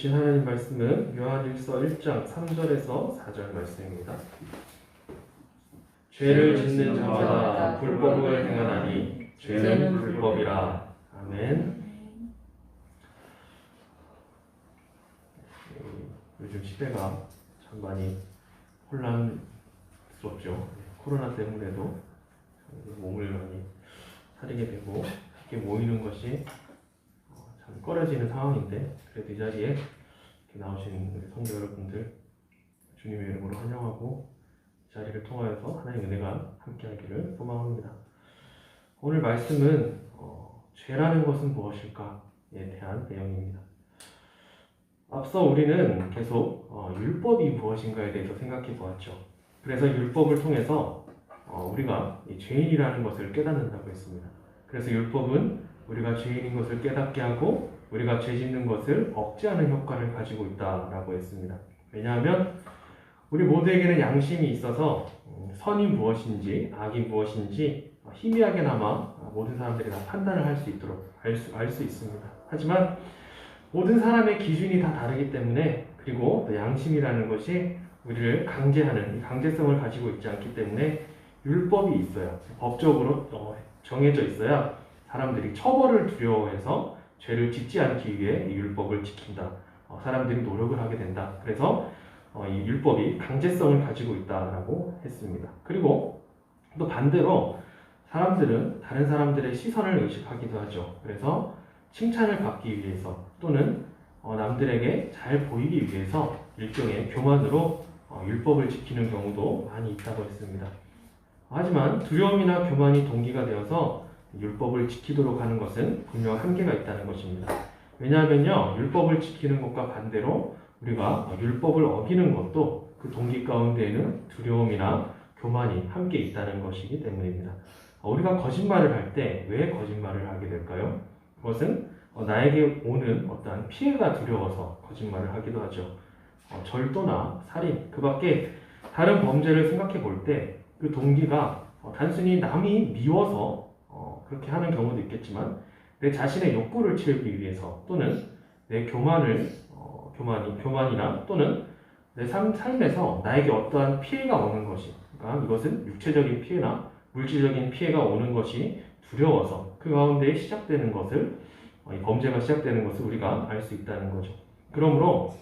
주신 하나님 말씀은 요한일서 1장 3절에서 4절 말씀입니다. 죄를 짓는 자마다 불법을 행하나니 죄는 불법이라. 아멘. 요즘 시대가 참 많이 혼란스럽죠. 코로나 때문에도 몸을 많이 사리게 되고 이렇게 모이는 것이 참 꺼려지는 상황인데, 그래도 이 자리에 이렇게 나오신 우리 성도 여러분들 주님의 이름으로 환영하고 이 자리를 통하여서 하나님의 은혜가 함께하기를 소망합니다. 오늘 말씀은 죄라는 것은 무엇일까에 대한 내용입니다. 앞서 우리는 계속 율법이 무엇인가에 대해서 생각해 보았죠. 그래서 율법을 통해서 우리가 죄인이라는 것을 깨닫는다고 했습니다. 그래서 율법은 우리가 죄인인 것을 깨닫게 하고 우리가 죄 짓는 것을 억제하는 효과를 가지고 있다라고 했습니다. 왜냐하면 우리 모두에게는 양심이 있어서 선이 무엇인지 악이 무엇인지 희미하게나마 모든 사람들이 다 판단을 할 수 있도록 알 수 있습니다. 하지만 모든 사람의 기준이 다 다르기 때문에, 그리고 또 양심이라는 것이 우리를 강제하는 이 강제성을 가지고 있지 않기 때문에 율법이 있어요. 법적으로 정해져 있어야 사람들이 처벌을 두려워해서 죄를 짓지 않기 위해 이 율법을 지킨다. 사람들이 노력을 하게 된다. 그래서 이 율법이 강제성을 가지고 있다라고 했습니다. 그리고 또 반대로 사람들은 다른 사람들의 시선을 의식하기도 하죠. 그래서 칭찬을 받기 위해서 또는 남들에게 잘 보이기 위해서 일종의 교만으로 율법을 지키는 경우도 많이 있다고 했습니다. 하지만 두려움이나 교만이 동기가 되어서 율법을 지키도록 하는 것은 분명 한계가 있다는 것입니다. 왜냐하면요, 율법을 지키는 것과 반대로 우리가 율법을 어기는 것도 그 동기 가운데에는 두려움이나 교만이 함께 있다는 것이기 때문입니다. 우리가 거짓말을 할 때 왜 거짓말을 하게 될까요? 그것은 나에게 오는 어떠한 피해가 두려워서 거짓말을 하기도 하죠. 절도나 살인, 그 밖에 다른 범죄를 생각해 볼 때 그 동기가 단순히 남이 미워서 그렇게 하는 경우도 있겠지만, 내 자신의 욕구를 채우기 위해서 또는 내 교만이나 또는 내 삶에서 나에게 어떠한 피해가 오는 것이, 그러니까 이것은 육체적인 피해나 물질적인 피해가 오는 것이 두려워서 그 가운데 시작되는 것을, 이 범죄가 시작되는 것을 우리가 알 수 있다는 거죠. 그러므로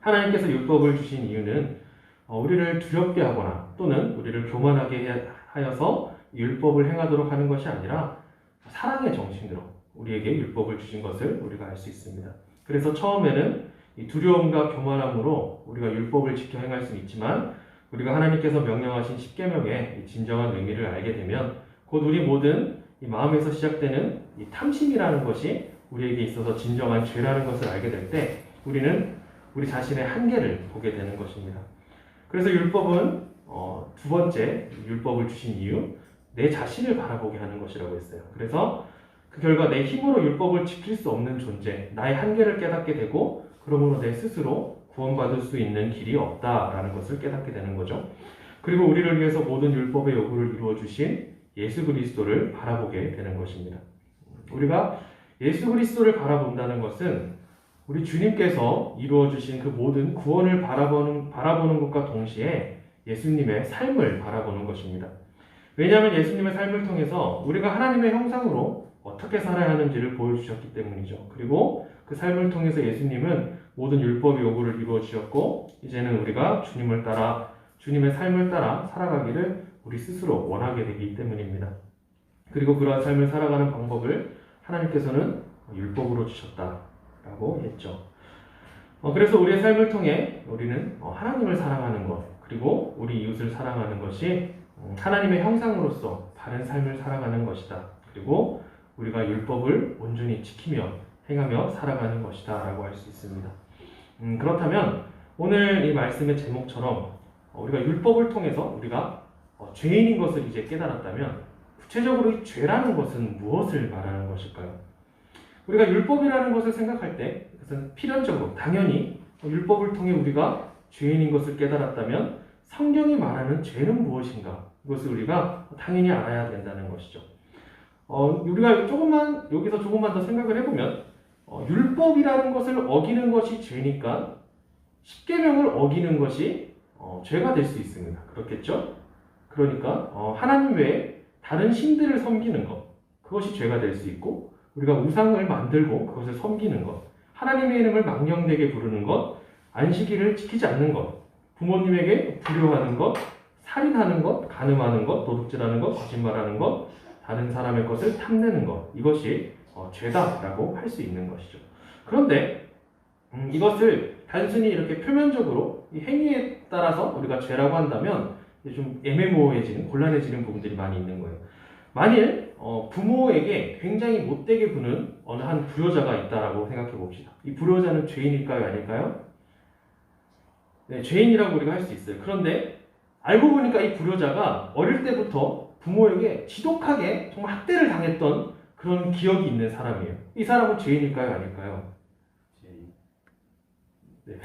하나님께서 율법을 주신 이유는 우리를 두렵게 하거나 또는 우리를 교만하게 하여서 율법을 행하도록 하는 것이 아니라 사랑의 정신으로 우리에게 율법을 주신 것을 우리가 알 수 있습니다. 그래서 처음에는 이 두려움과 교만함으로 우리가 율법을 지켜 행할 수는 있지만, 우리가 하나님께서 명령하신 십계명의 진정한 의미를 알게 되면 곧 우리 모든 이 마음에서 시작되는 이 탐심이라는 것이 우리에게 있어서 진정한 죄라는 것을 알게 될 때 우리는 우리 자신의 한계를 보게 되는 것입니다. 그래서 율법은 두 번째 율법을 주신 이유, 내 자신을 바라보게 하는 것이라고 했어요. 그래서 그 결과 내 힘으로 율법을 지킬 수 없는 존재, 나의 한계를 깨닫게 되고, 그러므로 내 스스로 구원받을 수 있는 길이 없다라는 것을 깨닫게 되는 거죠. 그리고 우리를 위해서 모든 율법의 요구를 이루어 주신 예수 그리스도를 바라보게 되는 것입니다. 우리가 예수 그리스도를 바라본다는 것은 우리 주님께서 이루어 주신 그 모든 구원을 바라보는 것과 동시에 예수님의 삶을 바라보는 것입니다. 왜냐하면 예수님의 삶을 통해서 우리가 하나님의 형상으로 어떻게 살아야 하는지를 보여주셨기 때문이죠. 그리고 그 삶을 통해서 예수님은 모든 율법의 요구를 이루어 주셨고, 이제는 우리가 주님을 따라, 주님의 삶을 따라 살아가기를 우리 스스로 원하게 되기 때문입니다. 그리고 그러한 삶을 살아가는 방법을 하나님께서는 율법으로 주셨다라고 했죠. 그래서 우리의 삶을 통해 우리는 하나님을 사랑하는 것, 그리고 우리 이웃을 사랑하는 것이 하나님의 형상으로서 바른 삶을 살아가는 것이다. 그리고 우리가 율법을 온전히 지키며 행하며 살아가는 것이다 라고 할 수 있습니다. 그렇다면 오늘 이 말씀의 제목처럼 우리가 율법을 통해서 우리가 죄인인 것을 이제 깨달았다면, 구체적으로 이 죄라는 것은 무엇을 말하는 것일까요? 우리가 율법이라는 것을 생각할 때 그것은 필연적으로 당연히 율법을 통해 우리가 죄인인 것을 깨달았다면 성경이 말하는 죄는 무엇인가, 이것을 우리가 당연히 알아야 된다는 것이죠. 우리가 여기서 조금만 더 생각을 해보면 율법이라는 것을 어기는 것이 죄니까 십계명을 어기는 것이 죄가 될 수 있습니다. 그렇겠죠? 그러니까 하나님 외에 다른 신들을 섬기는 것, 그것이 죄가 될 수 있고, 우리가 우상을 만들고 그것을 섬기는 것, 하나님의 이름을 망령되게 부르는 것, 안식일을 지키지 않는 것, 부모님에게 불효하는 것, 살인하는 것, 간음하는 것, 도둑질하는 것, 거짓말하는 것, 다른 사람의 것을 탐내는 것, 이것이 죄다라고 할 수 있는 것이죠. 그런데 이것을 단순히 이렇게 표면적으로 이 행위에 따라서 우리가 죄라고 한다면 좀 애매모호해지는, 곤란해지는 부분들이 많이 있는 거예요. 만일 부모에게 굉장히 못되게 구는 어느 한 불효자가 있다라고 생각해 봅시다. 이 불효자는 죄인일까요, 아닐까요? 네, 죄인이라고 우리가 할 수 있어요. 그런데 알고 보니까 이 불효자가 어릴 때부터 부모에게 지독하게 정말 학대를 당했던 그런 기억이 있는 사람이에요. 이 사람은 죄인일까요, 아닐까요? 네.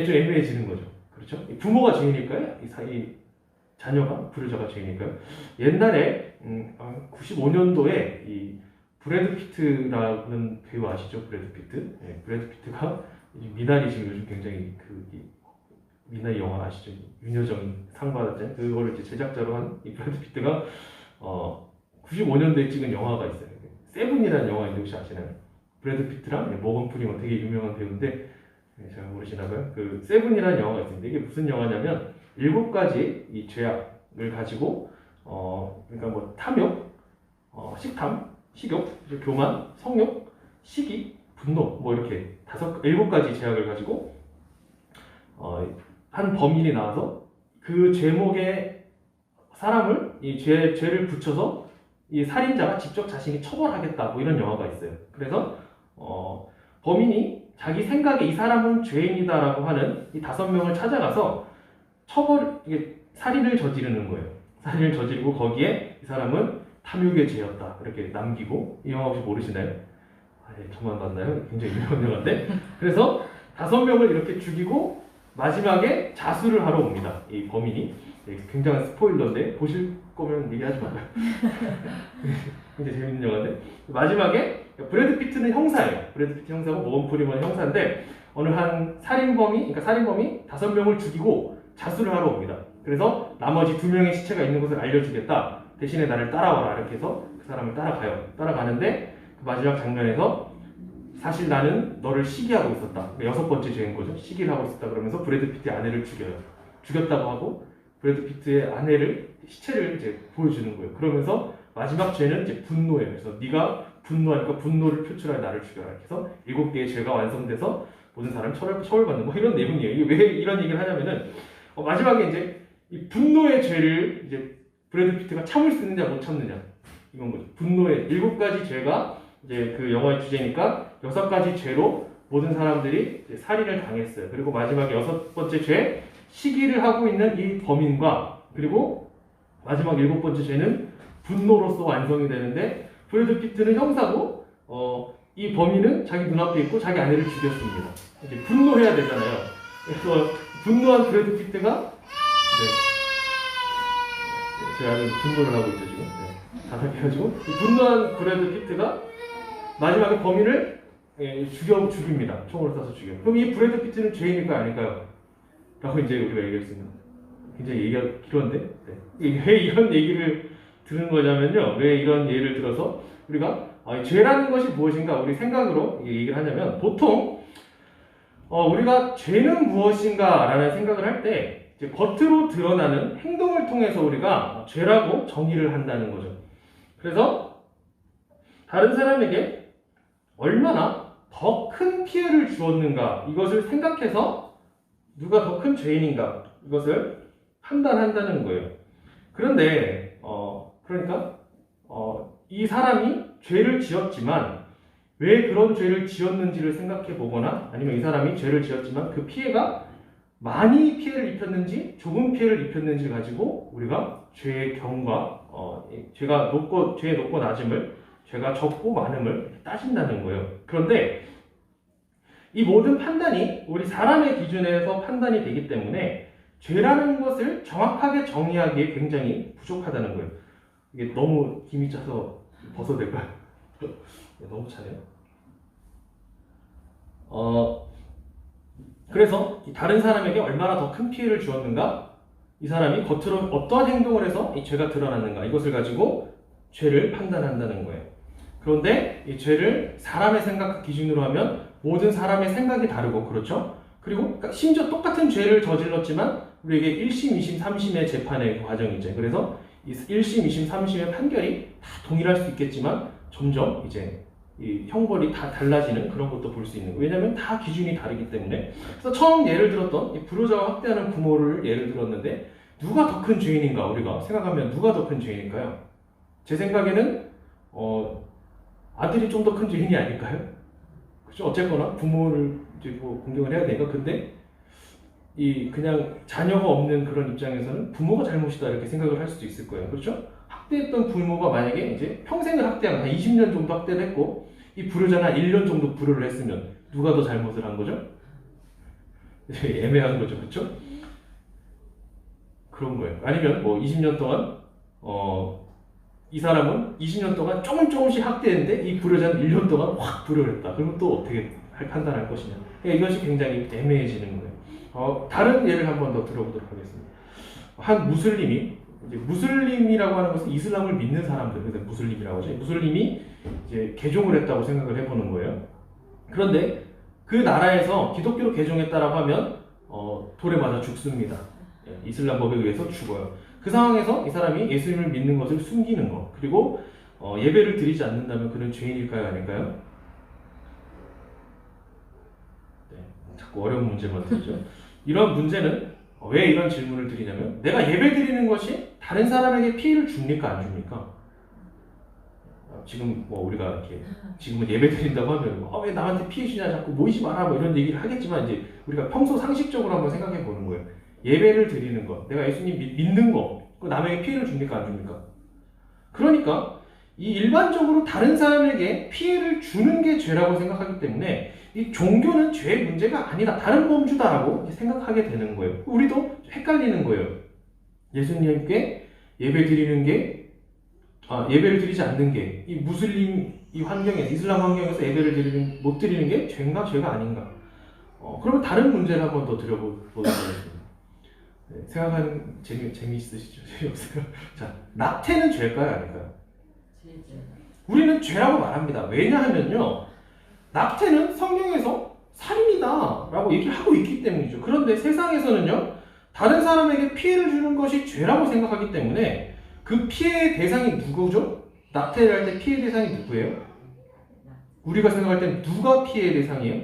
좀 애매해지는 거죠. 그렇죠? 부모가 죄인일까요? 이 자녀가, 불효자가 죄인일까요? 옛날에 95년도에 이 브래드 피트라는 배우 아시죠? 브래드 피트. 네, 브래드 피트가 미나리 지금 요즘 굉장히 미나리 영화 아시죠? 윤여정이 상 받았잖아요. 그거를 이제 제작자로 한 이 브래드 피트가 95년도에 찍은 영화가 있어요. 세븐이라는 영화인데 혹시 아시나요? 브래드 피트랑 모건 프리먼 되게 유명한 배우인데 잘 모르시나봐요. 그 세븐이라는 영화가 있습니다. 이게 무슨 영화냐면 7가지 이 죄악을 가지고 그러니까 뭐 탐욕, 식탐, 식욕, 교만, 성욕, 시기, 분노 뭐 이렇게 7가지 죄악을 가지고 한 범인이 나와서 그 죄목에 사람을 이 죄를 붙여서 이 살인자가 직접 자신이 처벌하겠다 뭐 이런 영화가 있어요. 그래서 범인이 자기 생각에 이 사람은 죄인이다라고 하는 이 5명을 찾아가서 살인을 저지르는 거예요. 살인을 저지르고 거기에 이 사람은 탐욕의 죄였다 이렇게 남기고, 이 영화 혹시 모르시나요? 저만 봤나요? 굉장히 유명한 영화인데. 그래서 5명을 이렇게 죽이고 마지막에 자수를 하러 옵니다. 이 범인이. 굉장한 스포일러인데 보실 거면 얘기하지 말아요. 굉장히 재밌는 영화인데 마지막에 브래드 피트는 형사예요. 브래드 피트 형사고 모건 프리먼 형사인데 어느 한 살인범이 5명을 죽이고 자수를 하러 옵니다. 그래서 나머지 2명의 시체가 있는 곳을 알려주겠다. 대신에 나를 따라와라. 이렇게 해서 그 사람을 따라가요. 따라가는데 그 마지막 장면에서 사실 나는 너를 시기하고 있었다. 6번째 죄인 거죠. 시기를 하고 있었다. 그러면서 브래드 피트의 아내를 죽여요. 죽였다고 하고 브래드 피트의 아내를 시체를 이제 보여주는 거예요. 그러면서 마지막 죄는 이제 분노예요. 그래서 네가 분노하니까 분노를 표출하여 나를 죽여라. 그래서 7개의 죄가 완성돼서 모든 사람 처벌받는 뭐 이런 내용이에요. 이게 왜 이런 얘기를 하냐면은 마지막에 이제 이 분노의 죄를 이제 브래드 피트가 참을 수 있느냐 못 참느냐 이건 거죠. 분노의 7가지 죄가 이제 그 영화의 주제니까 6가지 죄로 모든 사람들이 이제 살인을 당했어요. 그리고 마지막에 6번째 죄 시기를 하고 있는 이 범인과 그리고 마지막 7번째 죄는 분노로서 완성이 되는데 브래드 피트는 형사고 이 범인은 자기 눈앞에 있고 자기 아내를 죽였습니다. 이제 분노해야 되잖아요. 그래서 분노한 브래드 피트가 제 아내는 분노를 하고 있죠 지금. 자살해가지고 분노한 브래드 피트가 마지막에 범인을 죽입니다. 총으로 쏴서 죽여요. 그럼 이 브래드 피트는 죄인일까요, 아닐까요? 라고 이제 우리가 얘기했습니다. 굉장히 얘기가 길었는데 왜 이런 얘기를 들은 거냐면요. 왜 이런 예를 들어서 우리가 죄라는 것이 무엇인가 우리 생각으로 얘기를 하냐면 보통 우리가 죄는 무엇인가 라는 생각을 할 때 겉으로 드러나는 행동을 통해서 우리가 죄라고 정의를 한다는 거죠. 그래서 다른 사람에게 얼마나 더 큰 피해를 주었는가 이것을 생각해서 누가 더 큰 죄인인가 이것을 판단한다는 거예요. 그런데 그러니까 이 사람이 죄를 지었지만 왜 그런 죄를 지었는지를 생각해 보거나 아니면 이 사람이 죄를 지었지만 그 피해가 많이 피해를 입혔는지 조금 피해를 입혔는지를 가지고 우리가 죄의 경과 죄의 높고 낮음을 죄가 적고 많음을 따진다는 거예요. 그런데 이 모든 판단이 우리 사람의 기준에서 판단이 되기 때문에 죄라는 것을 정확하게 정의하기에 굉장히 부족하다는 거예요. 이게 너무 힘이 짜서 벗어도 될까요? 너무 차네요. 그래서 다른 사람에게 얼마나 더 큰 피해를 주었는가? 이 사람이 겉으로 어떠한 행동을 해서 이 죄가 드러났는가? 이것을 가지고 죄를 판단한다는 거예요. 그런데 이 죄를 사람의 생각 기준으로 하면 모든 사람의 생각이 다르고 그렇죠? 그리고 심지어 똑같은 죄를 저질렀지만 우리에게 1심, 2심, 3심의 재판의 과정이죠. 그래서 이 1심, 2심, 3심의 판결이 다 동일할 수 있겠지만 점점 이제 이 형벌이 다 달라지는 그런 것도 볼 수 있는 거예요. 왜냐하면 다 기준이 다르기 때문에. 그래서 처음 예를 들었던 이 불효자와 학대하는 부모를 예를 들었는데 누가 더 큰 죄인인가 우리가 생각하면 누가 더 큰 죄인일까요? 제 생각에는 아들이 좀 더 큰 죄인이 아닐까요? 그렇죠? 어쨌거나 부모를 이제 뭐 공경을 해야 되니까. 근데 이 그냥 자녀가 없는 그런 입장에서는 부모가 잘못이다 이렇게 생각을 할 수도 있을 거예요. 그렇죠? 학대했던 부모가 만약에 이제 평생을 학대한 한 20년 정도 학대를 했고 이 불효자는 한 1년 정도 불효를 했으면 누가 더 잘못을 한 거죠? 애매한 거죠. 그렇죠? 그런 거예요. 아니면 뭐 20년 동안 이 사람은 20년 동안 조금씩 학대했는데 이 불효자는 1년 동안 확 불효를 했다. 그러면 또 어떻게 판단할 것이냐. 그러니까 이것이 굉장히 애매해지는 거예요. 다른 예를 한 번 더 들어보도록 하겠습니다. 한 무슬림이 이제 무슬림이라고 하는 것은 이슬람을 믿는 사람들, 그래서 무슬림이라고 하죠. 무슬림이 이제 개종을 했다고 생각을 해보는 거예요. 그런데 그 나라에서 기독교로 개종했다라고 하면 돌에 맞아 죽습니다. 이슬람 법에 의해서 죽어요. 그 상황에서 이 사람이 예수님을 믿는 것을 숨기는 것, 그리고 예배를 드리지 않는다면 그는 죄인일까요, 아닐까요? 네, 자꾸 어려운 문제만 드리죠. 이런 문제는 왜 이런 질문을 드리냐면 내가 예배 드리는 것이 다른 사람에게 피해를 줍니까 안 줍니까? 지금 뭐 우리가 이렇게 지금은 예배 드린다고 하면 왜 남한테 피해 주냐 자꾸 모이지 마라 뭐 이런 얘기를 하겠지만 이제 우리가 평소 상식적으로 한번 생각해 보는 거예요. 예배를 드리는 것, 내가 예수님 믿는 거, 남에게 피해를 줍니까 안 줍니까? 그러니까 이 일반적으로 다른 사람에게 피해를 주는 게 죄라고 생각하기 때문에 이 종교는 죄의 문제가 아니다, 다른 범주다라고 생각하게 되는 거예요. 우리도 헷갈리는 거예요. 예수님께 예배 드리는 게 예배를 드리지 않는 게 이 무슬림 이 환경에서 이슬람 환경에서 예배를 못 드리는 게 죄인가 죄가 아닌가? 그러면 다른 문제를 한번 더 드려보도록 하겠습니다. 네, 생각하는 재미있으시죠? 재미없어요? 자, 낙태는 죄일까요 아닐까요? 우리는 죄라고 말합니다. 왜냐하면요, 낙태는 성경에서 살인이다 라고 얘기를 하고 있기 때문이죠. 그런데 세상에서는요, 다른 사람에게 피해를 주는 것이 죄라고 생각하기 때문에 그 피해의 대상이 누구죠? 낙태를 할 때 피해 대상이 누구예요? 우리가 생각할 때 누가 피해 대상이에요?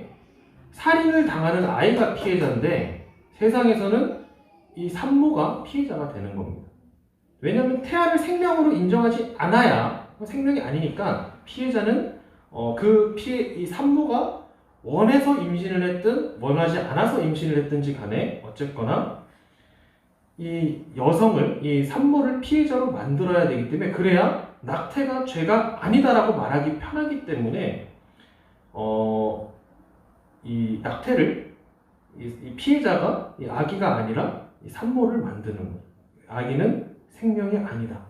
살인을 당하는 아이가 피해자인데 세상에서는 이 산모가 피해자가 되는 겁니다. 왜냐하면 태아를 생명으로 인정하지 않아야 생명이 아니니까 피해자는 이 산모가 원해서 임신을 했든 원하지 않아서 임신을 했든지 간에 어쨌거나 이 여성을, 이 산모를 피해자로 만들어야 되기 때문에 그래야 낙태가 죄가 아니다라고 말하기 편하기 때문에 이 낙태를 이 피해자가 이 아기가 아니라 이 산모를 만드는 거예요. 아기는 생명이 아니다.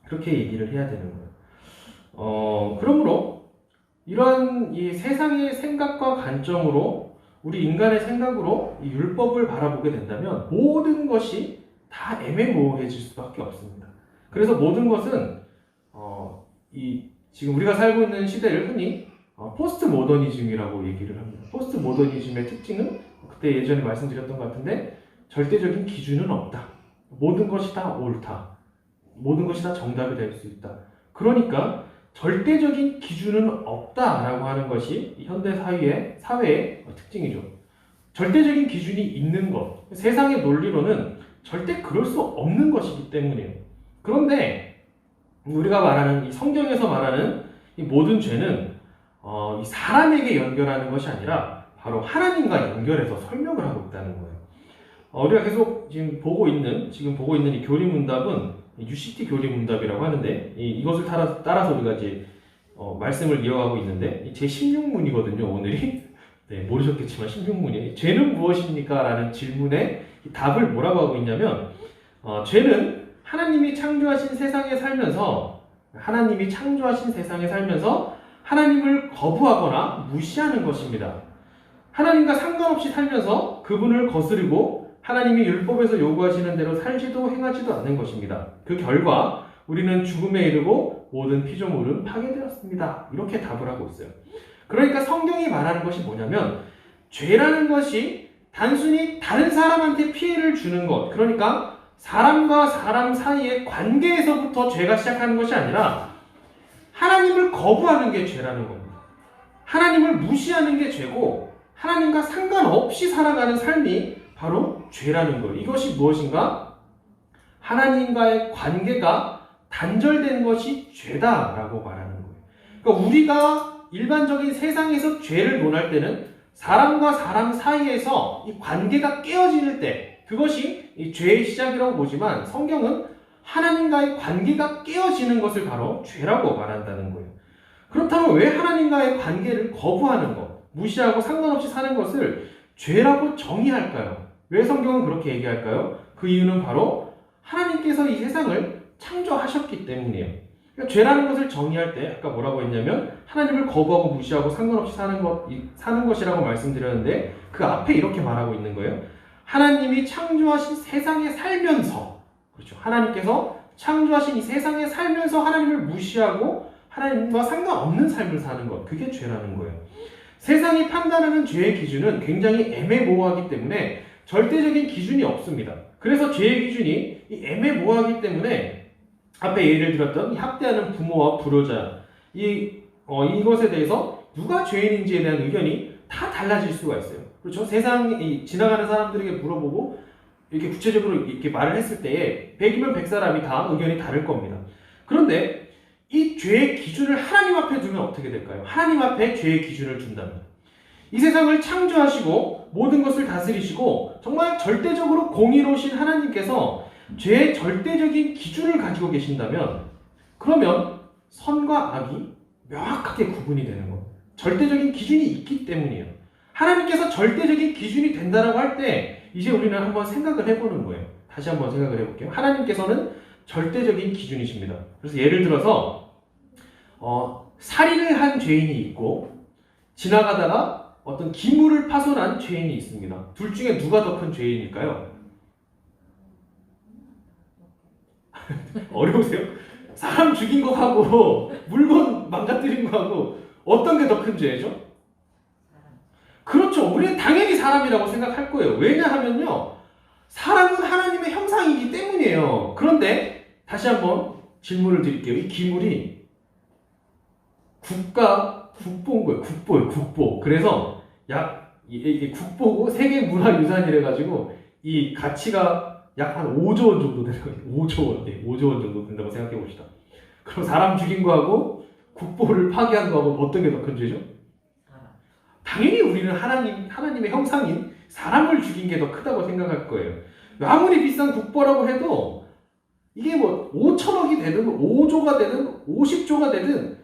그렇게 얘기를 해야 되는 거예요. 그러므로 이러한 이 세상의 생각과 관점으로 우리 인간의 생각으로 이 율법을 바라보게 된다면 모든 것이 다 애매모호해질 수밖에 없습니다. 그래서 모든 것은 지금 우리가 살고 있는 시대를 흔히 포스트 모더니즘이라고 얘기를 합니다. 포스트 모더니즘의 특징은 그때 예전에 말씀드렸던 것 같은데 절대적인 기준은 없다. 모든 것이 다 옳다. 모든 것이 다 정답이 될 수 있다. 그러니까 절대적인 기준은 없다라고 하는 것이 현대 사회의 특징이죠. 절대적인 기준이 있는 것, 세상의 논리로는 절대 그럴 수 없는 것이기 때문이에요. 그런데 우리가 말하는 이 성경에서 말하는 이 모든 죄는 이 사람에게 연결하는 것이 아니라 바로 하나님과 연결해서 설명을 하고 있다는 거예요. 우리가 계속 지금 보고 있는 이 교리문답은 UCT 교리문답이라고 하는데 이것을 따라서 우리가 이제 말씀을 이어가고 있는데 제 16문이거든요 오늘이. 네, 모르셨겠지만 16문이에요. 죄는 무엇입니까? 라는 질문에 답을 뭐라고 하고 있냐면 죄는 하나님이 창조하신 세상에 살면서 하나님이 창조하신 세상에 살면서 하나님을 거부하거나 무시하는 것입니다. 하나님과 상관없이 살면서 그분을 거스르고 하나님이 율법에서 요구하시는 대로 살지도 행하지도 않는 것입니다. 그 결과 우리는 죽음에 이르고 모든 피조물은 파괴되었습니다. 이렇게 답을 하고 있어요. 그러니까 성경이 말하는 것이 뭐냐면 죄라는 것이 단순히 다른 사람한테 피해를 주는 것, 그러니까 사람과 사람 사이의 관계에서부터 죄가 시작하는 것이 아니라 하나님을 거부하는 게 죄라는 겁니다. 하나님을 무시하는 게 죄고 하나님과 상관없이 살아가는 삶이 바로 죄라는 거예요. 이것이 무엇인가? 하나님과의 관계가 단절된 것이 죄다라고 말하는 거예요. 그러니까 우리가 일반적인 세상에서 죄를 논할 때는 사람과 사람 사이에서 이 관계가 깨어질 때 그것이 이 죄의 시작이라고 보지만 성경은 하나님과의 관계가 깨어지는 것을 바로 죄라고 말한다는 거예요. 그렇다면 왜 하나님과의 관계를 거부하는 것, 무시하고 상관없이 사는 것을 죄라고 정의할까요? 왜 성경은 그렇게 얘기할까요? 그 이유는 바로 하나님께서 이 세상을 창조하셨기 때문이에요. 그러니까 죄라는 것을 정의할 때 아까 뭐라고 했냐면 하나님을 거부하고 무시하고 상관없이 사는 것이라고 말씀드렸는데 그 앞에 이렇게 말하고 있는 거예요. 하나님이 창조하신 세상에 살면서, 그렇죠. 하나님께서 창조하신 이 세상에 살면서 하나님을 무시하고 하나님과 상관없는 삶을 사는 것, 그게 죄라는 거예요. 세상이 판단하는 죄의 기준은 굉장히 애매모호하기 때문에 절대적인 기준이 없습니다. 그래서 죄의 기준이 애매모호하기 때문에 앞에 예를 들었던 학대하는 부모와 불효자 이것에 대해서 누가 죄인인지에 대한 의견이 다 달라질 수가 있어요. 그렇죠? 세상 지나가는 사람들에게 물어보고 이렇게 구체적으로 이렇게 말을 했을 때에 100이면 100사람이 다 의견이 다를 겁니다. 그런데 이 죄의 기준을 하나님 앞에 두면 어떻게 될까요? 하나님 앞에 죄의 기준을 둔다면 이 세상을 창조하시고 모든 것을 다스리시고 정말 절대적으로 공의로우신 하나님께서 죄의 절대적인 기준을 가지고 계신다면 그러면 선과 악이 명확하게 구분이 되는 겁니다. 절대적인 기준이 있기 때문이에요. 하나님께서 절대적인 기준이 된다라고 할 때 이제 우리는 한번 생각을 해보는 거예요. 다시 한번 생각을 해볼게요. 하나님께서는 절대적인 기준이십니다. 그래서 예를 들어서 살인을 한 죄인이 있고 지나가다가 어떤 기물을 파손한 죄인이 있습니다. 둘 중에 누가 더 큰 죄인일까요? 어려우세요? 사람 죽인 거하고 물건 망가뜨린 거하고 어떤 게 더 큰 죄죠? 그렇죠. 우리는 당연히 사람이라고 생각할 거예요. 왜냐하면요, 사람은 하나님의 형상이기 때문이에요. 그런데 다시 한번 질문을 드릴게요. 이 기물이 국보인 거예요. 국보. 그래서 이게 국보고 세계문화유산이래 가지고 이 가치가 약 한 5조 원 정도 되는 거예요. 5조 원. 5조 원 정도 된다고 생각해 봅시다. 그럼 사람 죽인 거하고 국보를 파괴한 거하고 어떤 게 더 큰 죄죠? 당연히 우리는 하나님의 형상인 사람을 죽인 게 더 크다고 생각할 거예요. 아무리 비싼 국보라고 해도 이게 뭐 5천억이 되든 5조가 되든 50조가 되든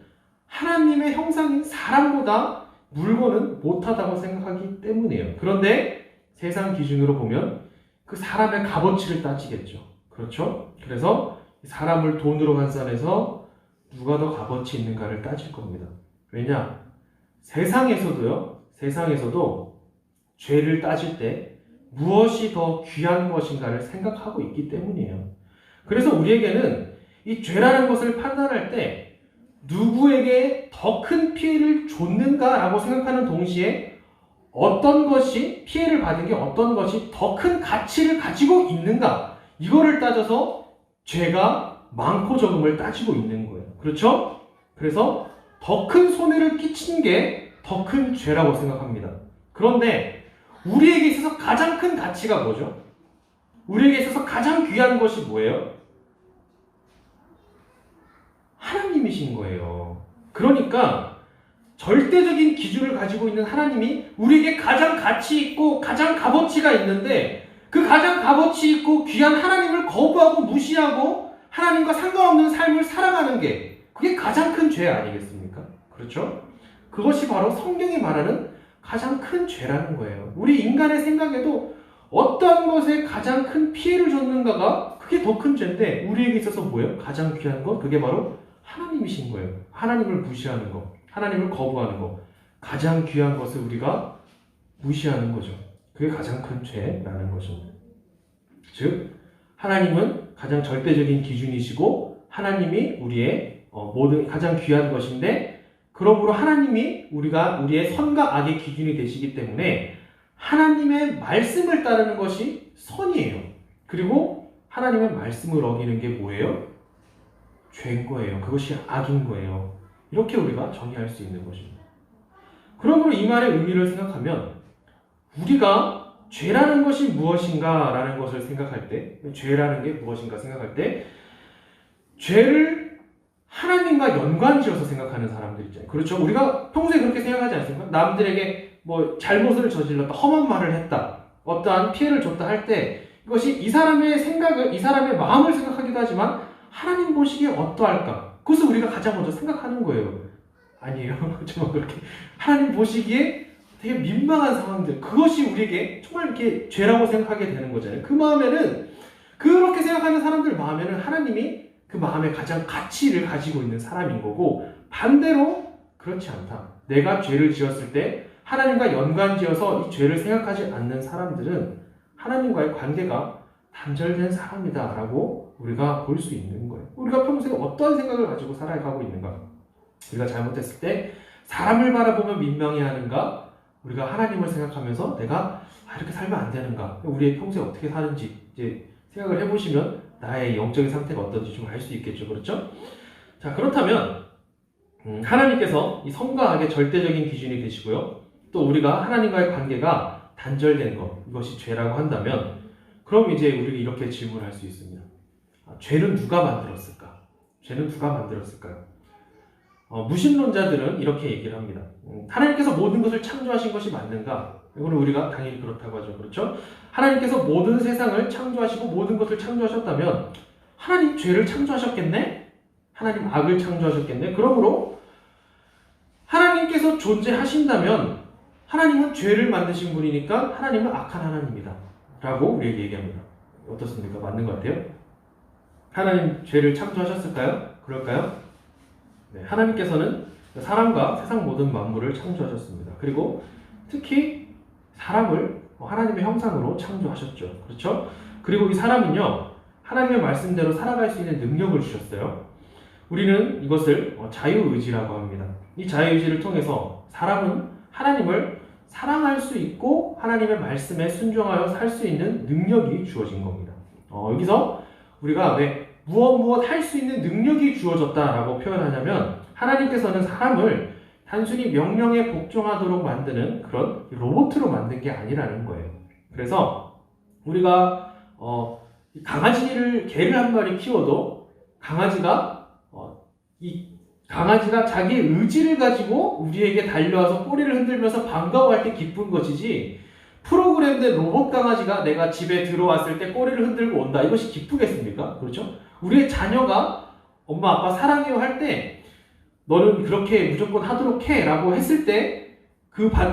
하나님의 형상인 사람보다 물건은 못하다고 생각하기 때문이에요. 그런데 세상 기준으로 보면 그 사람의 값어치를 따지겠죠. 그렇죠? 그래서 사람을 돈으로 환산해서 누가 더 값어치 있는가를 따질 겁니다. 왜냐? 세상에서도 죄를 따질 때 무엇이 더 귀한 것인가를 생각하고 있기 때문이에요. 그래서 우리에게는 이 죄라는 것을 판단할 때 누구에게 더 큰 피해를 줬는가라고 생각하는 동시에 어떤 것이 피해를 받은 게 어떤 것이 더 큰 가치를 가지고 있는가 이거를 따져서 죄가 많고 적음을 따지고 있는 거예요. 그렇죠? 그래서 더 큰 손해를 끼친 게 더 큰 죄라고 생각합니다. 그런데 우리에게 있어서 가장 큰 가치가 뭐죠? 우리에게 있어서 가장 귀한 것이 뭐예요? 하나님이신 거예요. 그러니까 절대적인 기준을 가지고 있는 하나님이 우리에게 가장 가치 있고 가장 값어치가 있는데 그 가장 값어치 있고 귀한 하나님을 거부하고 무시하고 하나님과 상관없는 삶을 살아가는 게 그게 가장 큰 죄 아니겠습니까? 그렇죠? 그것이 바로 성경이 말하는 가장 큰 죄라는 거예요. 우리 인간의 생각에도 어떤 것에 가장 큰 피해를 줬는가가 그게 더 큰 죄인데 우리에게 있어서 뭐예요? 가장 귀한 것? 그게 바로 하나님이신 거예요. 하나님을 무시하는 거, 하나님을 거부하는 거, 가장 귀한 것을 우리가 무시하는 거죠. 그게 가장 큰 죄라는 것입니다. 즉 하나님은 가장 절대적인 기준이시고 하나님이 우리의 모든 가장 귀한 것인데, 그러므로 하나님이 우리의 선과 악의 기준이 되시기 때문에 하나님의 말씀을 따르는 것이 선이에요. 그리고 하나님의 말씀을 어기는 게 뭐예요? 죄인 거예요. 그것이 악인 거예요. 이렇게 우리가 정의할 수 있는 것입니다. 그러므로 이 말의 의미를 생각하면 우리가 죄라는 것이 무엇인가 라는 것을 생각할 때, 죄라는 게 무엇인가 생각할 때, 죄를 하나님과 연관지어서 생각하는 사람들 있잖아요. 그렇죠? 우리가 평소에 그렇게 생각하지 않습니까? 남들에게 뭐 잘못을 저질렀다, 험한 말을 했다, 어떠한 피해를 줬다 할 때 이것이 이 사람의 생각을, 이 사람의 마음을 생각하기도 하지만 하나님 보시기에 어떠할까? 그것을 우리가 가장 먼저 생각하는 거예요. 아니에요. 정말 그렇게 하나님 보시기에 되게 민망한 상황들, 그것이 우리에게 정말 이렇게 죄라고 생각하게 되는 거잖아요. 그 마음에는, 그렇게 생각하는 사람들 마음에는 하나님이 그 마음에 가장 가치를 가지고 있는 사람인 거고, 반대로 그렇지 않다. 내가 죄를 지었을 때 하나님과 연관지어서 이 죄를 생각하지 않는 사람들은 하나님과의 관계가 단절된 사람이다 라고 우리가 볼 수 있는 거예요. 우리가 평소에 어떤 생각을 가지고 살아가고 있는가? 우리가 잘못했을 때 사람을 바라보면 민망해하는가? 우리가 하나님을 생각하면서 내가 이렇게 살면 안 되는가? 우리의 평소에 어떻게 사는지 이제 생각을 해보시면 나의 영적인 상태가 어떤지 좀 알 수 있겠죠. 그렇죠? 자, 그렇다면 하나님께서 이 선과 악의 절대적인 기준이 되시고요. 또 우리가 하나님과의 관계가 단절된 것, 이것이 죄라고 한다면, 그럼 이제 우리는 이렇게 질문할 수 있습니다. 죄는 누가 만들었을까? 죄는 누가 만들었을까요? 무신론자들은 이렇게 얘기를 합니다. 하나님께서 모든 것을 창조하신 것이 맞는가? 이거는 우리가 당연히 그렇다고 하죠. 그렇죠? 하나님께서 모든 세상을 창조하시고 모든 것을 창조하셨다면 하나님 죄를 창조하셨겠네? 하나님 악을 창조하셨겠네? 그러므로 하나님께서 존재하신다면 하나님은 죄를 만드신 분이니까 하나님은 악한 하나님이다 라고 우리에게 얘기합니다. 어떻습니까? 맞는 것 같아요? 하나님 죄를 창조하셨을까요? 그럴까요? 네, 하나님께서는 사람과 세상 모든 만물을 창조하셨습니다. 그리고 특히 사람을 하나님의 형상으로 창조하셨죠. 그렇죠? 그리고 이 사람은요, 하나님의 말씀대로 살아갈 수 있는 능력을 주셨어요. 우리는 이것을 자유의지라고 합니다. 이 자유의지를 통해서 사람은 하나님을 사랑할 수 있고 하나님의 말씀에 순종하여 살 수 있는 능력이 주어진 겁니다. 여기서 우리가 왜 무엇 할 수 있는 능력이 주어졌다라고 표현하냐면, 하나님께서는 사람을 단순히 명령에 복종하도록 만드는 그런 로봇으로 만든 게 아니라는 거예요. 그래서 우리가 개를 한 마리 키워도 강아지가 자기 의지를 가지고 우리에게 달려와서 꼬리를 흔들면서 반가워할 때 기쁜 것이지, 프로그램된 로봇 강아지가 내가 집에 들어왔을 때 꼬리를 흔들고 온다, 이것이 기쁘겠습니까? 그렇죠? 우리의 자녀가 엄마 아빠 사랑해요 할 때 너는 그렇게 무조건 하도록 해 라고 했을 때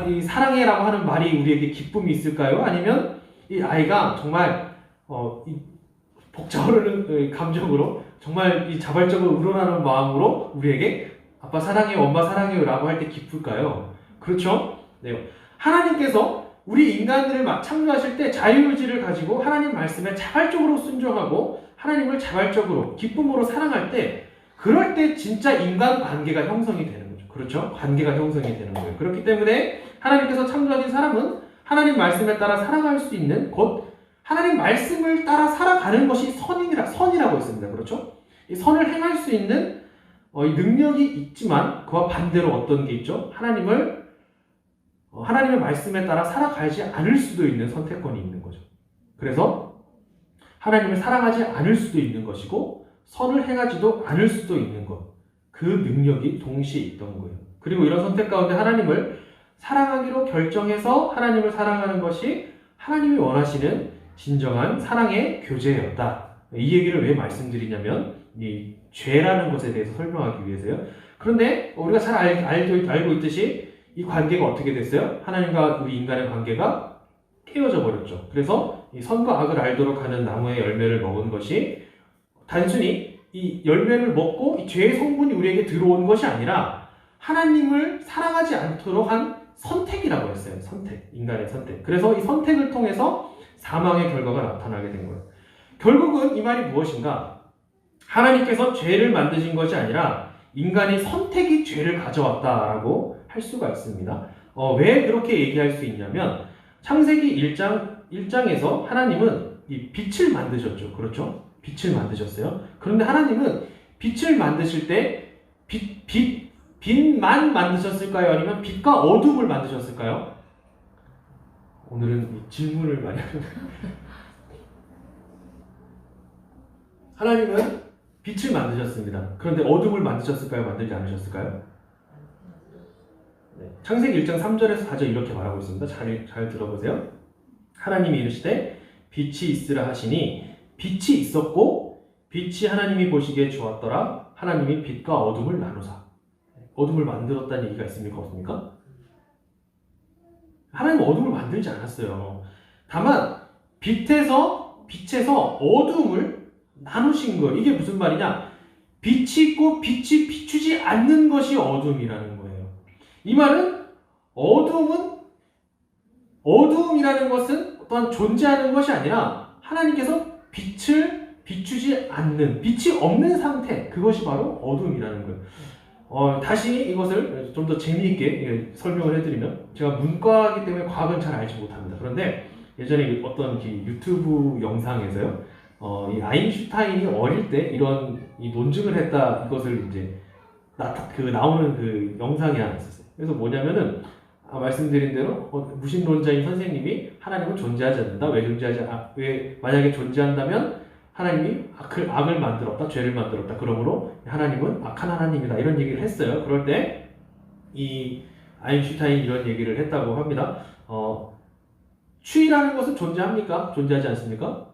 이 사랑해 라고 하는 말이 우리에게 기쁨이 있을까요? 아니면 이 아이가 정말 이 벅차오르는 감정으로 정말 이 자발적으로 우러나는 마음으로 우리에게 아빠 사랑해요, 엄마 사랑해요 라고 할 때 기쁠까요? 그렇죠? 네. 하나님께서 우리 인간들을 창조하실 때 자유의지를 가지고 하나님 말씀에 자발적으로 순종하고 하나님을 자발적으로 기쁨으로 사랑할 때, 그럴 때 진짜 인간 관계가 형성이 되는 거죠. 그렇죠? 관계가 형성이 되는 거예요. 그렇기 때문에 하나님께서 창조하신 사람은 하나님 말씀에 따라 살아갈 수 있는, 곧 하나님 말씀을 따라 살아가는 것이 선이라고 했습니다. 그렇죠? 이 선을 행할 수 있는 이 능력이 있지만 그와 반대로 어떤 게 있죠? 하나님의 말씀에 따라 살아가지 않을 수도 있는 선택권이 있는 거죠. 그래서 하나님을 사랑하지 않을 수도 있는 것이고 선을 행하지도 않을 수도 있는 것, 그 능력이 동시에 있던 거예요. 그리고 이런 선택 가운데 하나님을 사랑하기로 결정해서 하나님을 사랑하는 것이 하나님이 원하시는 진정한 사랑의 교제였다. 이 얘기를 왜 말씀드리냐면 이 죄라는 것에 대해서 설명하기 위해서요. 그런데 우리가 잘 알고 있듯이 이 관계가 어떻게 됐어요? 하나님과 우리 인간의 관계가 깨어져 버렸죠. 그래서 이 선과 악을 알도록 하는 나무의 열매를 먹은 것이 단순히 이 열매를 먹고 이 죄의 성분이 우리에게 들어온 것이 아니라 하나님을 사랑하지 않도록 한 선택이라고 했어요. 선택, 인간의 선택. 그래서 이 선택을 통해서 사망의 결과가 나타나게 된 거예요. 결국은 이 말이 무엇인가? 하나님께서 죄를 만드신 것이 아니라 인간의 선택이 죄를 가져왔다라고 할 수가 있습니다. 왜 그렇게 얘기할 수 있냐면 창세기 1장에서 하나님은 이 빛을 만드셨죠. 그렇죠? 빛을 만드셨어요. 그런데 하나님은 빛을 만드실 때 빛만 만드셨을까요? 아니면 빛과 어둠을 만드셨을까요? 오늘은 질문을 많이 하는 하나님은 빛을 만드셨습니다. 그런데 어둠을 만드셨을까요? 만들지 않으셨을까요? 네. 창세기 1장 3절에서 4절 이렇게 말하고 있습니다. 잘 들어보세요. 하나님이 이르시되 빛이 있으라 하시니 빛이 있었고 빛이 하나님이 보시기에 좋았더라. 하나님이 빛과 어둠을 나누사. 어둠을 만들었다는 얘기가 있습니까? 없습니까? 하나님은 어둠을 만들지 않았어요. 다만 빛에서 어둠을 나누신 거예요. 이게 무슨 말이냐? 빛이 있고 빛이 비추지 않는 것이 어둠이라는 거예요. 이 말은 어둠이라는 것은 어떠한 존재하는 것이 아니라 하나님께서 빛을 비추지 않는, 빛이 없는 상태, 그것이 바로 어둠이라는 거예요. 다시 이것을 좀 더 재미있게 설명을 해드리면, 제가 문과이기 때문에 과학은 잘 알지 못합니다. 그런데 예전에 어떤 유튜브 영상에서요, 이 아인슈타인이 어릴 때 이런 이 논증을 했다, 이것을 이제 나오는 그 영상이 하나 있었어요. 그래서 뭐냐면은 말씀드린 대로 무신론자인 선생님이 하나님은 존재하지 않는다. 왜 만약에 존재한다면 하나님이 악을 만들었다, 죄를 만들었다. 그러므로 하나님은 악한 하나님이다. 이런 얘기를 했어요. 그럴 때 이 아인슈타인이 이런 얘기를 했다고 합니다. 추위라는 것은 존재합니까? 존재하지 않습니까?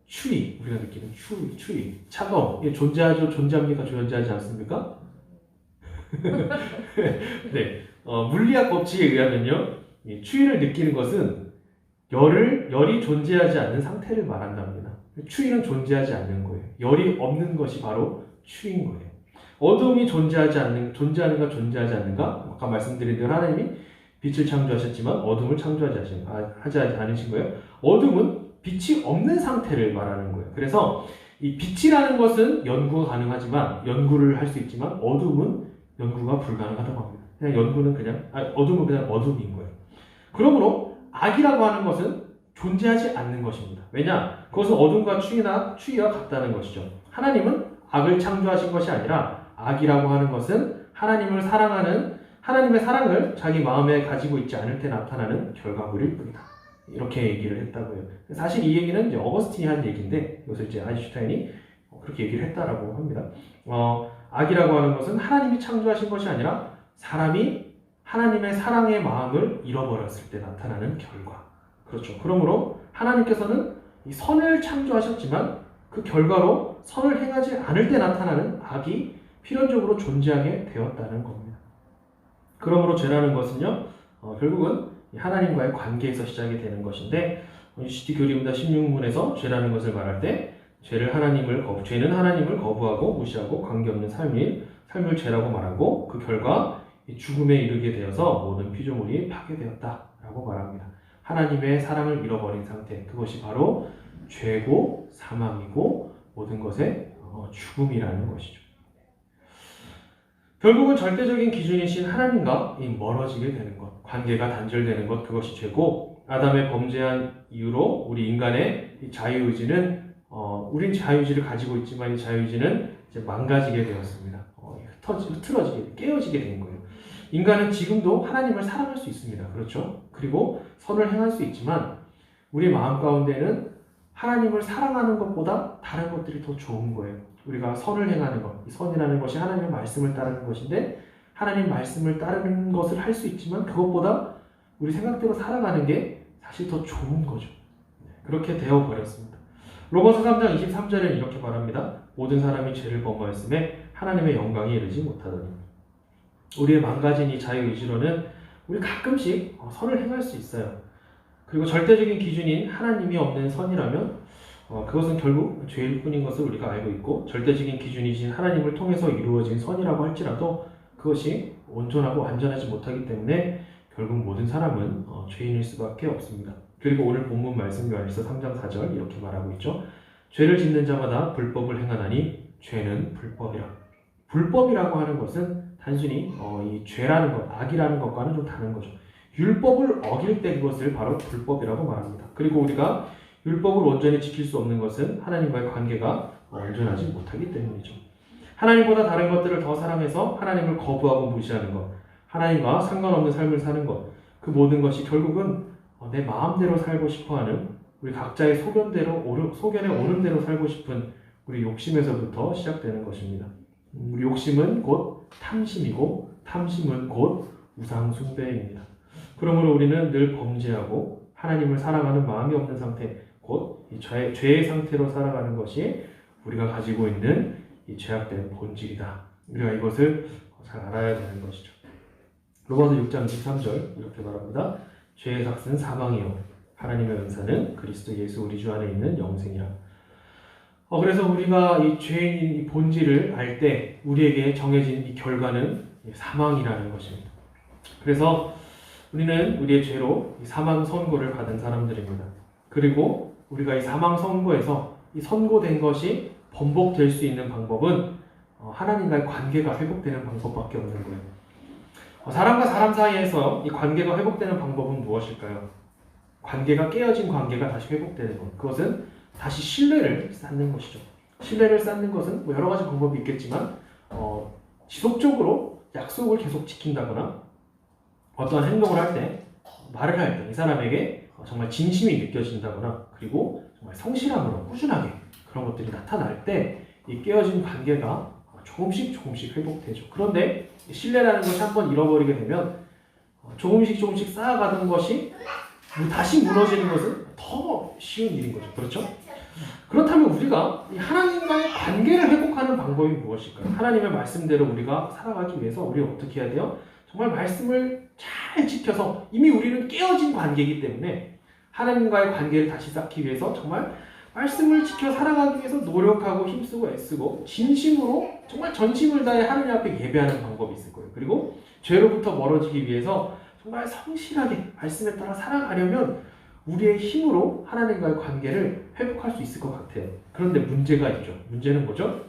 추위, 우리가 느끼는 추위, 차가움, 이게 존재합니까? 존재하지 않습니까? 네, 물리학 법칙에 의하면요, 이 추위를 느끼는 것은 열이 존재하지 않는 상태를 말한답니다. 추위는 존재하지 않는 거예요. 열이 없는 것이 바로 추위인 거예요. 어둠이 존재하는가 존재하지 않는가? 아까 말씀드린 대로 하나님이 빛을 창조하셨지만 어둠을 창조하지 않으신 거예요. 어둠은 빛이 없는 상태를 말하는 거예요. 그래서 이 빛이라는 것은 연구가 가능하지만, 연구를 할 수 있지만 어둠은 연구가 불가능하다고 합니다. 어둠은 그냥 어둠인 거예요. 그러므로 악이라고 하는 것은 존재하지 않는 것입니다. 왜냐? 그것은 어둠과 추위와 같다는 것이죠. 하나님은 악을 창조하신 것이 아니라 악이라고 하는 것은 하나님의 사랑을 자기 마음에 가지고 있지 않을 때 나타나는 결과물일 뿐이다. 이렇게 얘기를 했다고요. 사실 이 얘기는 이제 어거스틴이 한 얘기인데, 이것을 이제 아인슈타인이 그렇게 얘기를 했다라고 합니다. 악이라고 하는 것은 하나님이 창조하신 것이 아니라 사람이 하나님의 사랑의 마음을 잃어버렸을 때 나타나는 결과. 그렇죠. 그러므로 하나님께서는 이 선을 창조하셨지만 그 결과로 선을 행하지 않을 때 나타나는 악이 필연적으로 존재하게 되었다는 겁니다. 그러므로 죄라는 것은요, 결국은 하나님과의 관계에서 시작이 되는 것인데, UCT 교리문답 16문에서 죄라는 것을 말할 때 죄는 하나님을 거부하고 무시하고 관계없는 삶을 죄라고 말하고, 그 결과 죽음에 이르게 되어서 모든 피조물이 파괴되었다라고 말합니다. 하나님의 사랑을 잃어버린 상태, 그것이 바로 죄고 사망이고 모든 것의 죽음이라는 것이죠. 결국은 절대적인 기준이신 하나님과 멀어지게 되는 것, 관계가 단절되는 것, 그것이 죄고, 아담의 범죄한 이유로 우리 인간의 자유의지는 우린 자유의지를 가지고 있지만 이 자유의지는 이제 망가지게 되었습니다. 흐트러지게, 깨어지게 된 거예요. 인간은 지금도 하나님을 사랑할 수 있습니다. 그렇죠? 그리고 선을 행할 수 있지만 우리 마음 가운데는 하나님을 사랑하는 것보다 다른 것들이 더 좋은 거예요. 우리가 선을 행하는 것, 이 선이라는 것이 하나님의 말씀을 따르는 것인데, 하나님 말씀을 따르는 것을 할 수 있지만 그것보다 우리 생각대로 살아가는 게 사실 더 좋은 거죠. 그렇게 되어버렸습니다. 로마서 3장 23절에는 이렇게 말합니다. 모든 사람이 죄를 범하였음에 하나님의 영광에 이르지 못하더니. 우리의 망가진 이 자유의지로는 우리 가끔씩 선을 행할 수 있어요. 그리고 절대적인 기준인 하나님이 없는 선이라면 그것은 결국 죄일 뿐인 것을 우리가 알고 있고 절대적인 기준이신 하나님을 통해서 이루어진 선이라고 할지라도 그것이 온전하고 완전하지 못하기 때문에 결국 모든 사람은 죄인일 수밖에 없습니다. 그리고 오늘 본문 말씀 요한일서 3장 4절 이렇게 말하고 있죠. 죄를 짓는 자마다 불법을 행하나니 죄는 불법이라. 불법이라고 하는 것은 단순히 이 죄라는 것, 악이라는 것과는 좀 다른 거죠. 율법을 어길 때 그것을 바로 불법이라고 말합니다. 그리고 우리가 율법을 온전히 지킬 수 없는 것은 하나님과의 관계가 온전하지 못하기 때문이죠. 하나님보다 다른 것들을 더 사랑해서 하나님을 거부하고 무시하는 것, 하나님과 상관없는 삶을 사는 것, 그 모든 것이 결국은 내 마음대로 살고 싶어하는 우리 각자의 소견에 오는 대로 살고 싶은 우리 욕심에서부터 시작되는 것입니다. 우리 욕심은 곧 탐심이고 탐심은 곧 우상 숭배입니다. 그러므로 우리는 늘 범죄하고 하나님을 사랑하는 마음이 없는 상태, 곧 죄의 상태로 살아가는 것이 우리가 가지고 있는 이 죄악된 본질이다. 우리가 이것을 잘 알아야 되는 것이죠. 로마서 6장 23절 이렇게 말합니다. 죄의 삭은 사망이요 하나님의 은사는 그리스도 예수 우리 주 안에 있는 영생이라. 그래서 우리가 이 죄인 이 본질을 알 때 우리에게 정해진 이 결과는 사망이라는 것입니다. 그래서 우리는 우리의 죄로 이 사망 선고를 받은 사람들입니다. 그리고 우리가 이 사망 선고에서 이 선고된 것이 번복될 수 있는 방법은 하나님과의 관계가 회복되는 방법밖에 없는 거예요. 사람과 사람 사이에서 이 관계가 회복되는 방법은 무엇일까요? 관계가 깨어진 관계가 다시 회복되는 것. 그것은 다시 신뢰를 쌓는 것이죠. 신뢰를 쌓는 것은 여러 가지 방법이 있겠지만 지속적으로 약속을 계속 지킨다거나 어떠한 행동을 할 때, 말을 할 때 이 사람에게 정말 진심이 느껴진다거나 그리고 정말 성실함으로 꾸준하게 그런 것들이 나타날 때 이 깨어진 관계가 조금씩 회복되죠. 그런데 신뢰라는 것이 한번 잃어버리게 되면 조금씩 쌓아가는 것이 다시 무너지는 것은 더 쉬운 일인 거죠. 그렇죠? 그렇다면 우리가 이 하나님과의 관계를 회복하는 방법이 무엇일까요? 하나님의 말씀대로 우리가 살아가기 위해서 우리가 어떻게 해야 돼요? 정말 말씀을 잘 지켜서 이미 우리는 깨어진 관계이기 때문에 하나님과의 관계를 다시 쌓기 위해서 정말 말씀을 지켜 살아가기 위해서 노력하고 힘쓰고 애쓰고 진심으로 정말 전심을 다해 하나님 앞에 예배하는 방법이 있을 거예요. 그리고 죄로부터 멀어지기 위해서 정말 성실하게 말씀에 따라 살아가려면 우리의 힘으로 하나님과의 관계를 회복할 수 있을 것 같아요. 그런데 문제가 있죠. 문제는 뭐죠?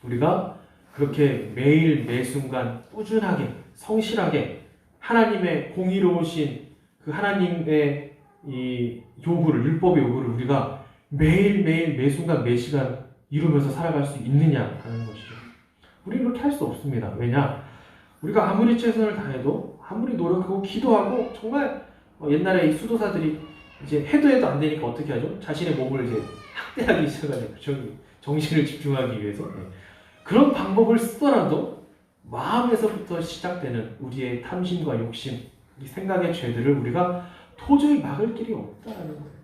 우리가 그렇게 매일 매 순간 꾸준하게 성실하게 하나님의 공의로우신 그 하나님의 이 요구를 율법의 요구를 우리가 매일매일 매 순간 매 시간 이루면서 살아갈 수 있느냐 하는 것이죠. 우리는 그렇게 할 수 없습니다. 왜냐? 우리가 아무리 최선을 다해도 아무리 노력하고 기도하고 정말 옛날에 이 수도사들이 이제 해도 안 되니까 어떻게 하죠? 자신의 몸을 이제 학대하기 시작하죠. 정신을 집중하기 위해서. 그런 방법을 쓰더라도 마음에서부터 시작되는 우리의 탐심과 욕심, 이 생각의 죄들을 우리가 도저히 막을 길이 없다는 거예요.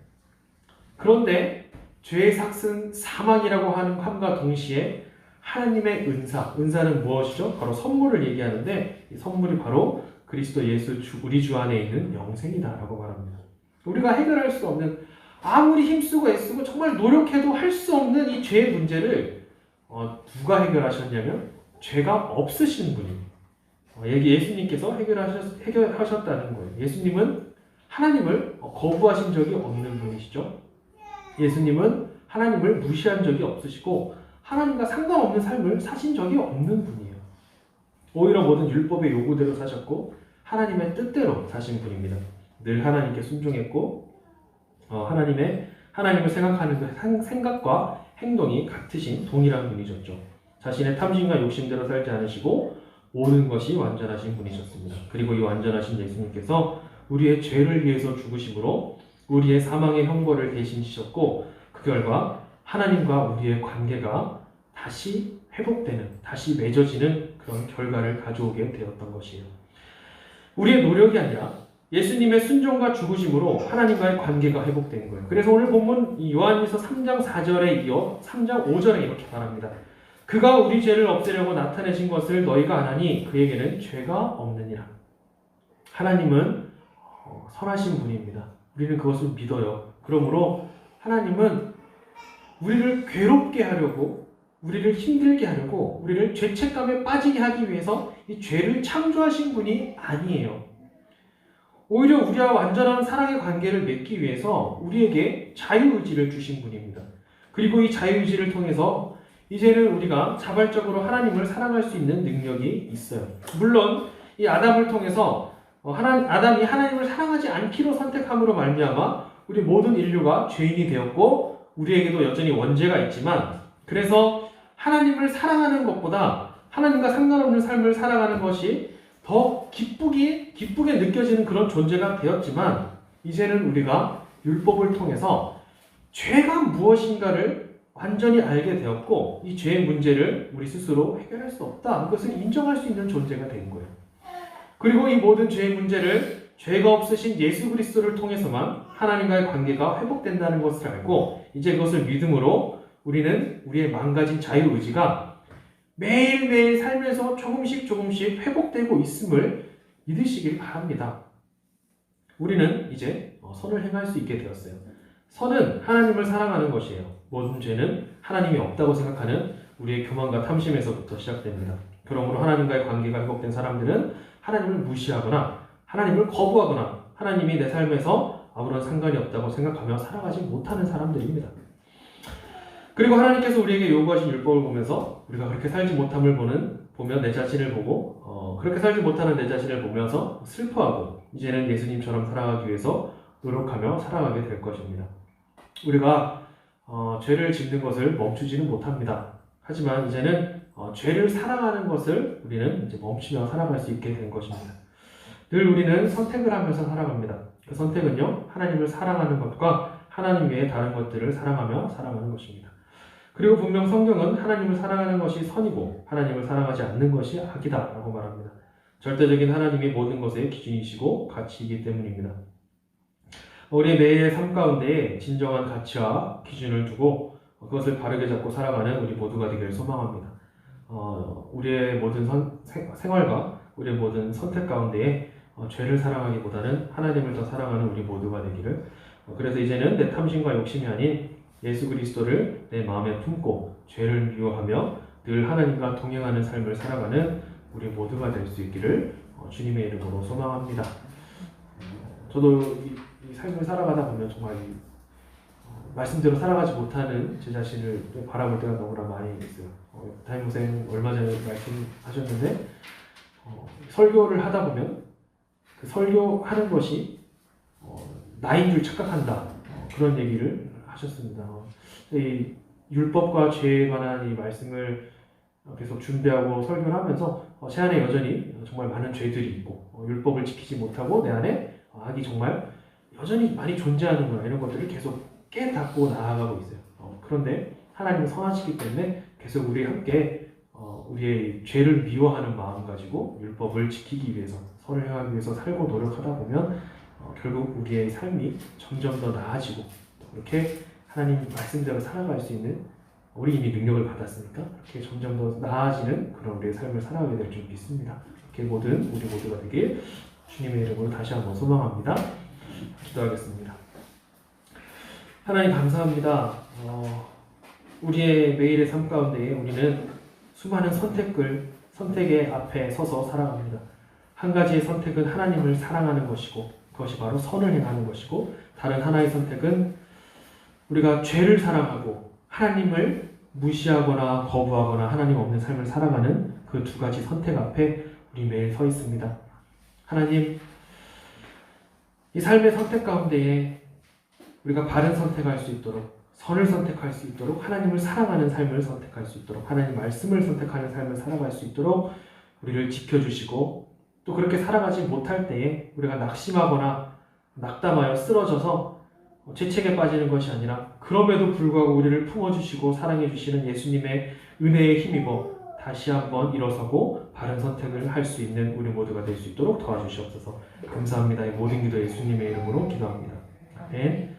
그런데 죄의 삭은 사망이라고 하는 함과 동시에 하나님의 은사는 무엇이죠? 바로 선물을 얘기하는데 이 선물이 바로 그리스도 예수 우리 주 안에 있는 영생이다라고 말합니다. 우리가 해결할 수 없는 아무리 힘쓰고 애쓰고 정말 노력해도 할 수 없는 이 죄의 문제를 누가 해결하셨냐면 죄가 없으신 분이 예수님께서 해결하셨다는 거예요. 예수님은 하나님을 거부하신 적이 없는 분이시죠. 예수님은 하나님을 무시한 적이 없으시고 하나님과 상관없는 삶을 사신 적이 없는 분이에요. 오히려 모든 율법의 요구대로 사셨고 하나님의 뜻대로 사신 분입니다. 늘 하나님께 순종했고 하나님을 생각하는 그 생각과 행동이 같으신 동일한 분이셨죠. 자신의 탐심과 욕심대로 살지 않으시고 모든 것이 완전하신 분이셨습니다. 그리고 이 완전하신 예수님께서 우리의 죄를 위해서 죽으심으로 우리의 사망의 형벌을 대신 지셨고 그 결과 하나님과 우리의 관계가 다시 회복되는, 다시 맺어지는 그런 결과를 가져오게 되었던 것이에요. 우리의 노력이 아니라 예수님의 순종과 죽으심으로 하나님과의 관계가 회복된 거예요. 그래서 오늘 본문 요한일서 3장 4절에 이어 3장 5절에 이렇게 말합니다. 그가 우리 죄를 없애려고 나타내신 것을 너희가 아나니 그에게는 죄가 없느니라. 하나님은 선하신 분입니다. 우리는 그것을 믿어요. 그러므로 하나님은 우리를 괴롭게 하려고, 우리를 힘들게 하려고, 우리를 죄책감에 빠지게 하기 위해서 이 죄를 창조하신 분이 아니에요. 오히려 우리와 완전한 사랑의 관계를 맺기 위해서 우리에게 자유의지를 주신 분입니다. 그리고 이 자유의지를 통해서 이제는 우리가 자발적으로 하나님을 사랑할 수 있는 능력이 있어요. 물론 이 아담을 통해서 아담이 하나님을 사랑하지 않기로 선택함으로 말미암아 우리 모든 인류가 죄인이 되었고 우리에게도 여전히 원죄가 있지만, 그래서 하나님을 사랑하는 것보다 하나님과 상관없는 삶을 살아가는 것이 더 기쁘게 느껴지는 그런 존재가 되었지만, 이제는 우리가 율법을 통해서 죄가 무엇인가를 완전히 알게 되었고 이 죄의 문제를 우리 스스로 해결할 수 없다, 그것을 인정할 수 있는 존재가 된 거예요. 그리고 이 모든 죄의 문제를 죄가 없으신 예수 그리스도를 통해서만 하나님과의 관계가 회복된다는 것을 알고, 이제 그것을 믿음으로 우리는 우리의 망가진 자유의지가 매일매일 살면서 조금씩 회복되고 있음을 믿으시길 바랍니다. 우리는 이제 선을 행할 수 있게 되었어요. 선은 하나님을 사랑하는 것이에요. 모든 죄는 하나님이 없다고 생각하는 우리의 교만과 탐심에서부터 시작됩니다. 그러므로 하나님과의 관계가 회복된 사람들은 하나님을 무시하거나 하나님을 거부하거나 하나님이 내 삶에서 아무런 상관이 없다고 생각하며 살아가지 못하는 사람들입니다. 그리고 하나님께서 우리에게 요구하신 율법을 보면서 우리가 그렇게 살지 못함을 보며 내 자신을 보고 그렇게 살지 못하는 내 자신을 보면서 슬퍼하고 이제는 예수님처럼 살아가기 위해서 노력하며 살아가게 될 것입니다. 우리가 죄를 짓는 것을 멈추지는 못합니다. 하지만 이제는 죄를 사랑하는 것을 우리는 이제 멈추며 살아갈 수 있게 된 것입니다. 늘 우리는 선택을 하면서 살아갑니다. 그 선택은요, 하나님을 사랑하는 것과 하나님 외에 다른 것들을 사랑하며 살아가는 것입니다. 그리고 분명 성경은 하나님을 사랑하는 것이 선이고 하나님을 사랑하지 않는 것이 악이다 라고 말합니다. 절대적인 하나님이 모든 것의 기준이시고 가치이기 때문입니다. 우리 매일의 삶 가운데 진정한 가치와 기준을 두고 그것을 바르게 잡고 살아가는 우리 모두가 되기를 소망합니다. 우리의 모든 생활과 우리의 모든 선택 가운데에 죄를 사랑하기보다는 하나님을 더 사랑하는 우리 모두가 되기를, 그래서 이제는 내 탐심과 욕심이 아닌 예수 그리스도를 내 마음에 품고 죄를 미워하며 늘 하나님과 동행하는 삶을 살아가는 우리 모두가 될 수 있기를 주님의 이름으로 소망합니다. 저도 이 삶을 살아가다 보면 정말 말씀대로 살아가지 못하는 제 자신을 바라볼 때가 너무나 많이 있어요. 담임선생 얼마 전에 말씀하셨는데 설교를 하다 보면 그 설교하는 것이 나인 줄 착각한다, 그런 얘기를 하셨습니다. 이 율법과 죄에 관한 이 말씀을 계속 준비하고 설교를 하면서 제 안에 여전히 정말 많은 죄들이 있고 율법을 지키지 못하고 내 안에 악이 정말 여전히 많이 존재하는구나, 이런 것들을 계속 깨닫고 나아가고 있어요. 그런데 하나님은 선하시기 때문에 계속 우리 함께 우리의 죄를 미워하는 마음 가지고 율법을 지키기 위해서, 선을 행하기 위해서 살고 노력하다 보면 결국 우리의 삶이 점점 더 나아지고, 그렇게 하나님 말씀대로 살아갈 수 있는, 우리 이미 능력을 받았으니까 그렇게 점점 더 나아지는 그런 우리의 삶을 살아가게 될 줄 믿습니다. 이렇게 모든 우리 모두가 되길 주님의 이름으로 다시 한번 소망합니다. 기도하겠습니다. 하나님 감사합니다. 우리의 매일의 삶 가운데 우리는 수많은 선택의 앞에 서서 살아갑니다. 한 가지의 선택은 하나님을 사랑하는 것이고 그것이 바로 선을 행하는 것이고, 다른 하나의 선택은 우리가 죄를 사랑하고 하나님을 무시하거나 거부하거나 하나님 없는 삶을 살아가는 그 두 가지 선택 앞에 우리 매일 서 있습니다. 하나님, 이 삶의 선택 가운데에 우리가 바른 선택할 수 있도록, 선을 선택할 수 있도록, 하나님을 사랑하는 삶을 선택할 수 있도록, 하나님 말씀을 선택하는 삶을 살아갈 수 있도록 우리를 지켜주시고, 또 그렇게 살아가지 못할 때에 우리가 낙심하거나 낙담하여 쓰러져서 죄책에 빠지는 것이 아니라 그럼에도 불구하고 우리를 품어주시고 사랑해주시는 예수님의 은혜에 힘입어 다시 한번 일어서고 바른 선택을 할 수 있는 우리 모두가 될 수 있도록 도와주시옵소서. 감사합니다. 이 모든 기도 예수님의 이름으로 기도합니다. 아멘.